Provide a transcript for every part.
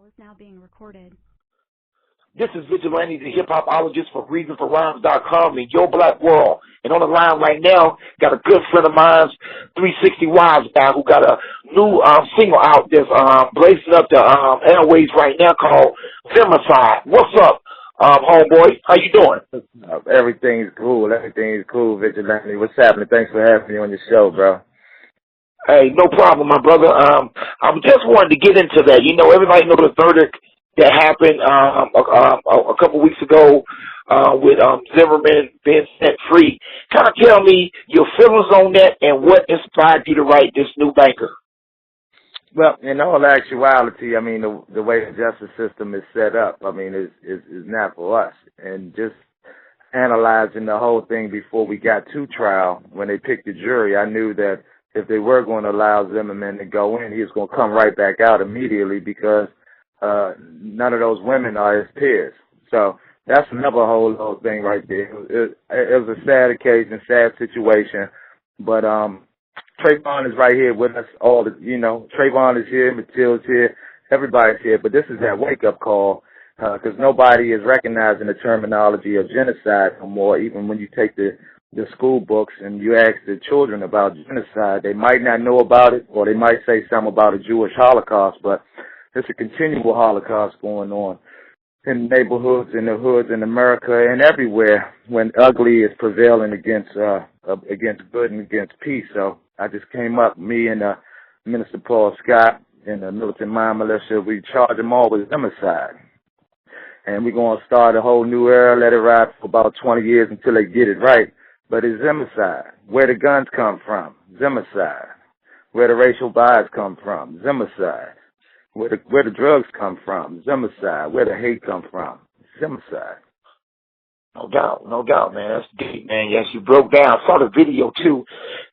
is now being recorded. This is Vigalantee, the hip-hopologist for ReasonForRhymes.com in your black world. And on the line right now, got a good friend of mine, 360 Wiseguy, who got a new single out that's blazing up the airways right now called Zimmercide. What's up, homeboy? How you doing? Everything's cool. Everything's cool, Vigilante. What's happening? Thanks for having me on your show, bro. Hey, no problem, my brother. I just wanted to get into that. You know, everybody knows the verdict that happened a couple weeks ago with Zimmerman being set free. Kind of tell me your feelings on that and what inspired you to write this new banker. Well, in all actuality, I mean, the way the justice system is set up, I mean, is not for us. And just analyzing the whole thing before we got to trial, when they picked the jury, I knew that if they were going to allow Zimmerman to go in, he was going to come right back out immediately because none of those women are his peers. So that's another whole little thing right there. It was a sad occasion, sad situation. But Trayvon is right here with us all. Trayvon is here, Matilda's here, everybody's here. But this is that wake-up call because nobody is recognizing the terminology of genocide no more. Even when you take the school books and you ask the children about genocide, they might not know about it, or they might say something about a Jewish Holocaust, but it's a continual Holocaust going on in neighborhoods, in the hoods, in America, and everywhere when ugly is prevailing against good and against peace. So I just came up, me and Minister Paul Scott and the Militant Mind Militia, we charge them all with Zimmercide. And we're going to start a whole new era, let it ride for about 20 years until they get it right. But it's Zimmercide. Where the guns come from? Zimmercide. Where the racial bias come from? Zimmercide. Where the drugs come from? Zimmercide. Where the hate come from? Zimmercide. No doubt, man. That's deep, man. Yes, you broke down. I saw the video too.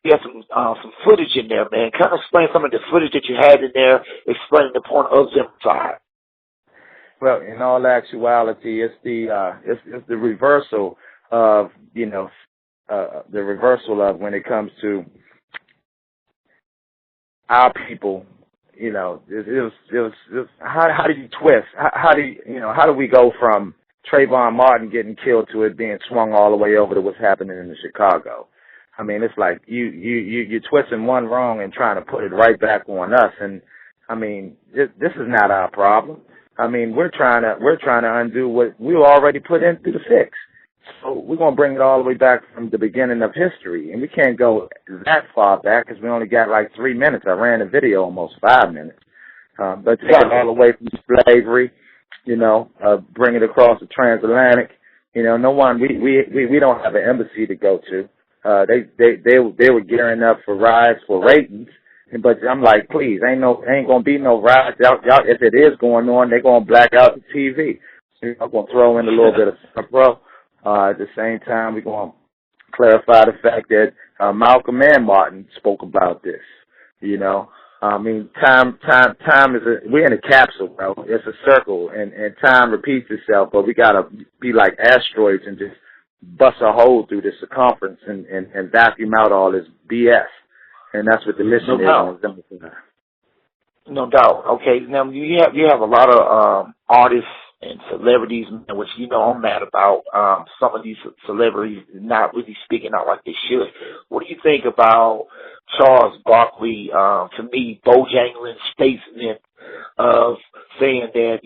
You had some footage in there, man. Kind of explain some of the footage that you had in there, explaining the point of Zimmercide. Well, in all actuality, it's the reversal of the reversal of when it comes to our people. It was how do you twist? How do we go from Trayvon Martin getting killed to it being swung all the way over to what's happening in Chicago? I mean, it's like you're twisting one wrong and trying to put it right back on us. And I mean, this is not our problem. I mean, we're trying to undo what we were already put in through the fix. So we're going to bring it all the way back from the beginning of history. And we can't go that far back because we only got like 3 minutes. I ran the video almost 5 minutes. But take it all the way from slavery, bring it across the transatlantic. No one, we don't have an embassy to go to. They were gearing up for riots for ratings. But I'm like, please, ain't going to be no riots. Y'all, if it is going on, they're going to black out the TV. So I'm going to throw in a little bit of stuff, bro. At the same time, we're going to clarify the fact that Malcolm and Martin spoke about this. I mean, time is we're in a capsule, bro. It's a circle, and time repeats itself. But we gotta be like asteroids and just bust a hole through the circumference and vacuum out all this BS. And that's what the mission is. No doubt. Okay, now you have a lot of artists and celebrities, which I'm mad about. Some of these celebrities not really speaking out like they should. What do you think about Charles Barkley? To me, Bojangles' statement of saying that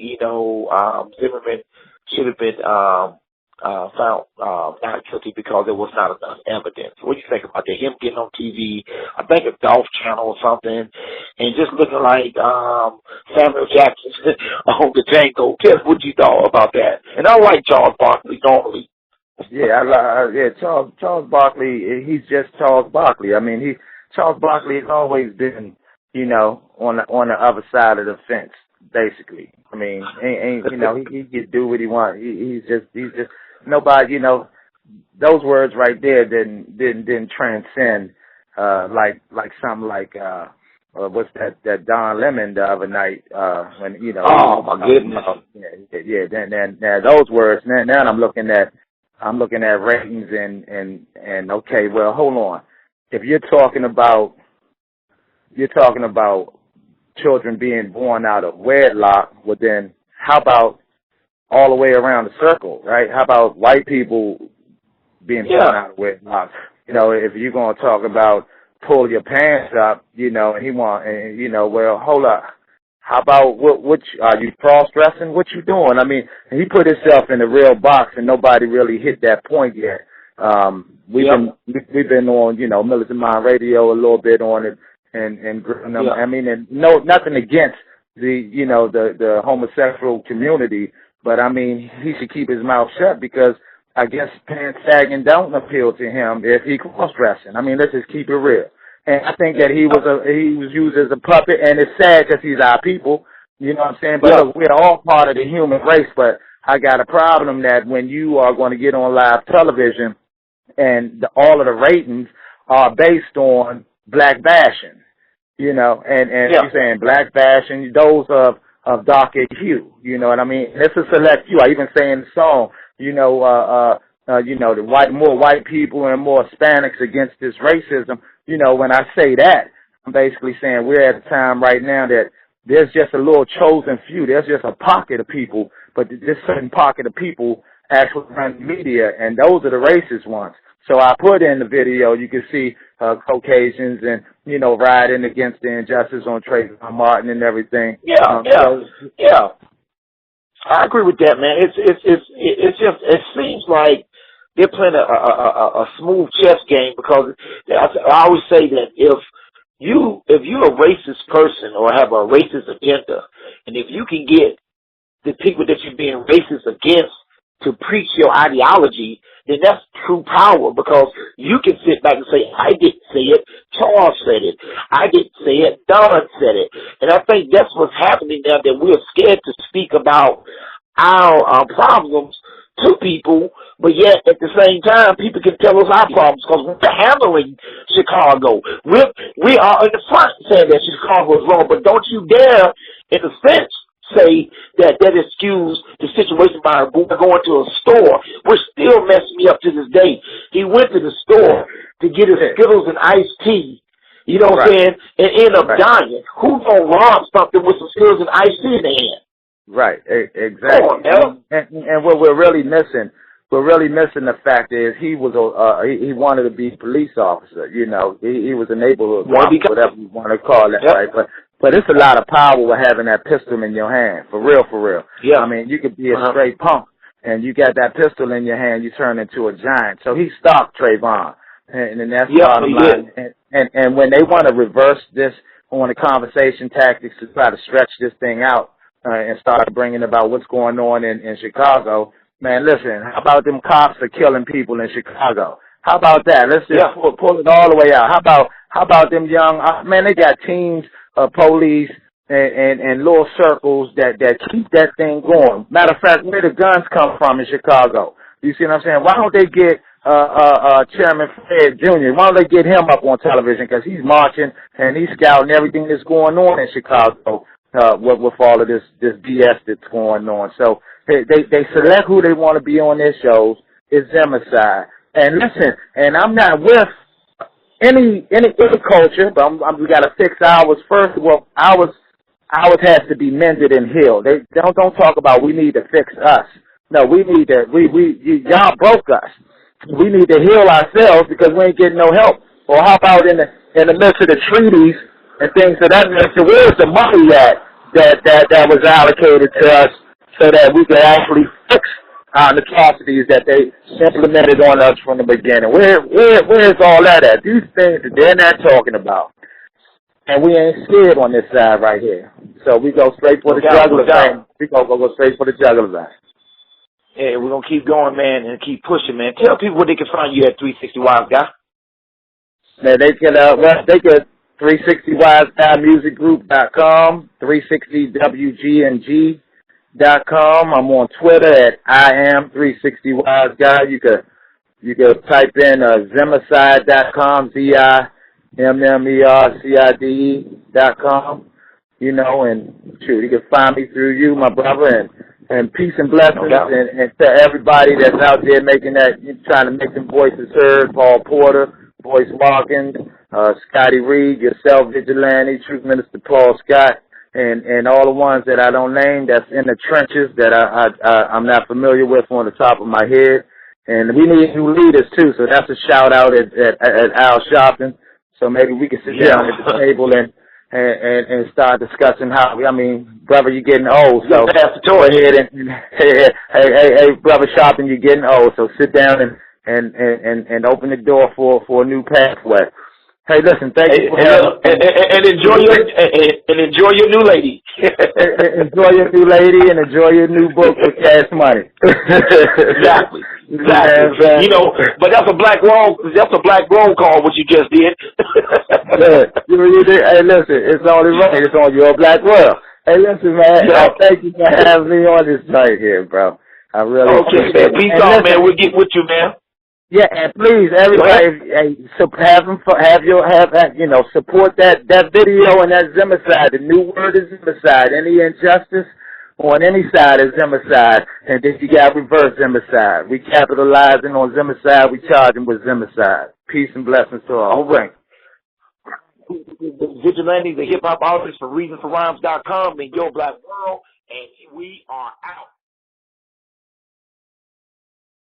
Zimmerman should have been found not guilty because there was not enough evidence. What do you think about that? Him getting on TV, I think a Golf Channel or something, and just looking like Samuel Jackson on the Django. Tell what you thought about that. And I like Charles Barkley normally. Yeah, Charles Barkley. He's just Charles Barkley. I mean, Charles Barkley has always been, on the other side of the fence, basically. I mean, he can do what he wants. He's just nobody. Those words right there didn't transcend like something like what's that Don Lemon the other night when oh my goodness. Then those words. Now I'm looking at ratings and okay, well, hold on. If you're talking about children being born out of wedlock, well then how about all the way around the circle, right? How about white people being born out of wedlock? You know, if you're going to talk about pull your pants up, you know, and well, hold up. How about what are you cross-dressing? What you doing? I mean, he put himself in a real box, and nobody really hit that point yet. We've been on, you know, Militant Mind Radio a little bit on it, and I mean, and nothing against the homosexual community, but I mean, he should keep his mouth shut because I guess pants sagging don't appeal to him if he cross-dressing. I mean, let's just keep it real. And I think that he was used as a puppet, and it's sad because he's our people, you know what I'm saying? But look, we're all part of the human race, but I got a problem that when you are going to get on live television and all of the ratings are based on black bashing, you know, and you're saying black bashing, those of darker hue, you know what I mean? It's a select few. I even say in the song, the more white people and more Hispanics against this racism. You know, when I say that, I'm basically saying we're at a time right now that there's just a little chosen few. There's just a pocket of people, but this certain pocket of people actually run media, and those are the racist ones. So I put in the video, you can see Caucasians and, you know, riding against the injustice on Trayvon Martin and everything. Yeah. I agree with that, man. It's just, it seems like they're playing a smooth chess game because I always say that if you're a racist person or have a racist agenda, and if you can get the people that you're being racist against to preach your ideology, then that's true power because you can sit back and say, I didn't say it, Charles said it, I didn't say it, Don said it. And I think that's what's happening now, that we're scared to speak about our problems to people, but yet at the same time, people can tell us our problems because we're handling Chicago. We are in the front saying that Chicago is wrong, but don't you dare, in a sense, say that excuse the situation by a boy going to a store, which still messes me up to this day. He went to the store to get his Skittles and iced tea, you know what I'm saying, and end up dying. Who's going to rob something with some Skittles and iced tea in their hand? Right, exactly. And what we're really missing the fact is he wanted to be a police officer, you know. He was a neighborhood watch, whatever you want to call it, right? But it's a lot of power with having that pistol in your hand, for real. Yeah. I mean, you could be a straight punk, and you got that pistol in your hand, you turn into a giant. So he stopped Trayvon, and that's the bottom line. And when they want to reverse this on the conversation tactics to try to stretch this thing out, and start bringing about what's going on in Chicago. Man, listen, how about them cops are killing people in Chicago? How about that? Let's just pull it all the way out. How about them young, man, they got teams of police and little circles that keep that thing going. Matter of fact, where the guns come from in Chicago. You see what I'm saying? Why don't they get Chairman Fred Jr., why don't they get him up on television? Because he's marching and he's scouting everything that's going on in Chicago. With all of this BS that's going on. So they select who they want to be on their shows. It's Zimmercide. And listen, and I'm not with any culture, but we got to fix ours first. Well, ours has to be mended and healed. They don't talk about we need to fix us. No, we need to, y'all broke us. We need to heal ourselves because we ain't getting no help. Or how about in the midst of the treaties and things of that nature, where's the money at that was allocated to us so that we could actually fix the atrocities that they implemented on us from the beginning? Where's all that at? These things that they're not talking about. And we ain't scared on this side right here. So we go straight for the jugular vein. We go straight for the jugular vein. Yeah, we're going to keep going, man, and keep pushing, man. Tell people where they can find you at 360 Wiseguy. Now, they can 360wiseGuymusicgroup.com, 360WGNG.com. I'm on Twitter at IAM360Wiseguy. You could type in Zimmercide.com, ZIMMERCIDE.com, you know, and shoot, you can find me through you, my brother, and peace and blessings, and to everybody that's out there trying to make them voices heard. Paul Porter, Boyce Watkins, Scotty Reed, yourself, Vigilante, Truth Minister Paul Scott, and all the ones that I don't name that's in the trenches that I'm not familiar with on the top of my head. And we need new leaders too, so that's a shout out at Al Sharpton. So maybe we can sit down at the table and start discussing how. I mean, brother, you're getting old, so go ahead and hey, brother Sharpton, you're getting old, so sit down and open the door for a new pathway. Hey, listen, thank you for and enjoy your new lady. Enjoy your new lady and enjoy your new book with Cash Money. Exactly. You know, but that's a black wrong call what you just did. Hey, listen, it's only right. It's on your black world. Hey, listen, man. I thank you for having me on this night here, bro. I really appreciate it. Peace out, man. We'll get with you, man. Yeah, and please, everybody, support that video and that Zimmercide. The new word is Zimmercide. Any injustice on any side is Zimmercide, and then you got reverse Zimmercide. We capitalizing on Zimmercide. We charging with Zimmercide. Peace and blessings to all. All right. Vigilante, the hip hop artist for ReasonForRhymes.com in your black world, and we are out.